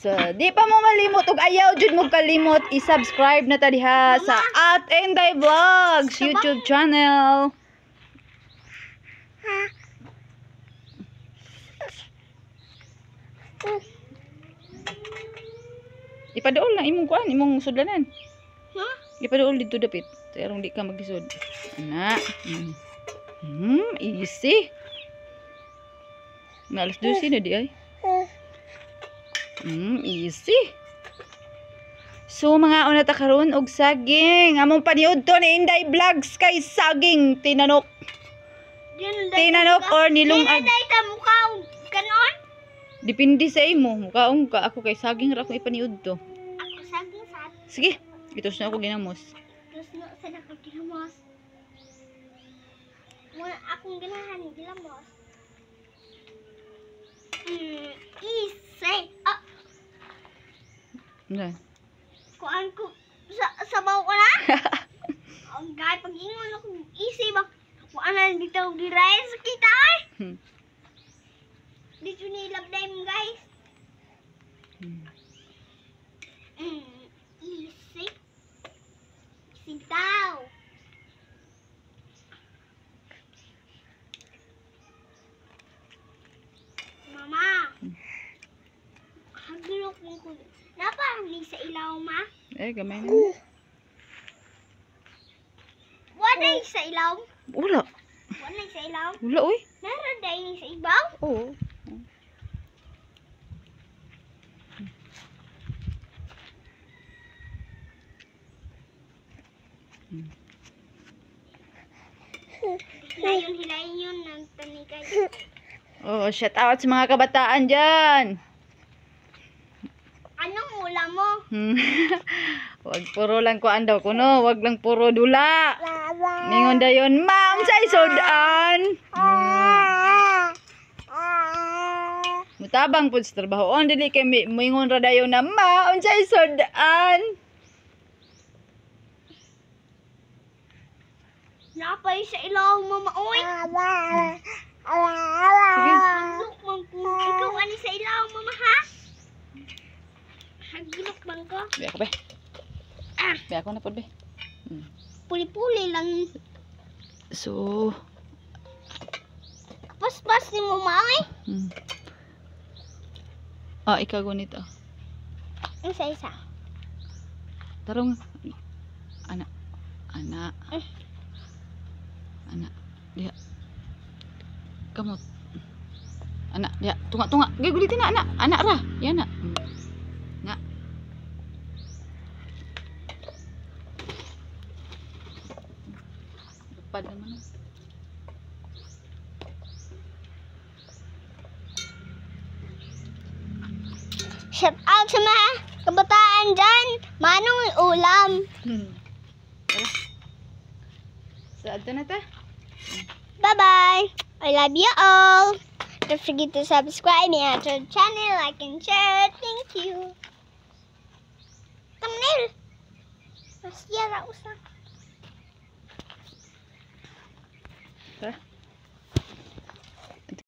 So, di pa mo malimot ug ayaw jud mo kalimot i-subscribe na ta diha sa Inday Vlogs YouTube channel. Ipaduol na imong kuan, imong sudlanan. Ipaduol dito dapit. Tarong di ka magisod. Ana. Easy. Nalas 12 na di ay. Easy. So mga una ta karon og saging. Among paniud to ni Inday Vlogs kay saging tinanok. Tinanok or nilungag. Dinay ta mukha kanon. Depende sa imo. Mukhaong ka ako kay saging ra ko ipaniud to. Ako saging sad. Sige. Itos na ako ginamos. Terus no sa ako gilamos. Muna akong ganahan gilamos. Easy. Ano? Kuan ko sabaw ko na. Ang gay pag-ingon ako easy ba. Kuan na dito giray sa kita ay. Dito ni labday mo guys. Easy. Easy daw. Mama. Hagilok mo ko. Napahali sa ilaw, ma? Gamay na. Wala sa ilaw? Wala. Wala sa ilaw? Wala, uy. Meron dahil sa ibaw? Oo. Hilayon yun ng tanikay. Oh, shout out sa mga kabataan dyan. Anong ulam mo? Wag puro lang kuan daw kuno, wag lang puro dula. Ningon dayon, ma'am, say sudan. Mutabang pud sa trabaho. On dili kay mingon ra dayon na ma'am, say sudan. Napay sa ilaw, mama, oy. Hagilok man ko. Ikaw ani sa ilaw, mama, ha? Hagilok man ko. Be ako be. Be ako na pud be. Puli-puli lang. So, Pas-pas ni mo, maoy. Ikaw gunito. Isa-isa. Tarong anak. Dia. Kamot. Anak, dia. Tunga. Gulitin na anak. Anak ra. Yan na. Nga. Lupad naman. Shout out sa mga kabataan dyan. Manong ulam. Sa ato na ta. Bye-bye. I love you all. Don't forget to subscribe me to the channel, like and share. Thank you. Thumbnail. Mas yara usap.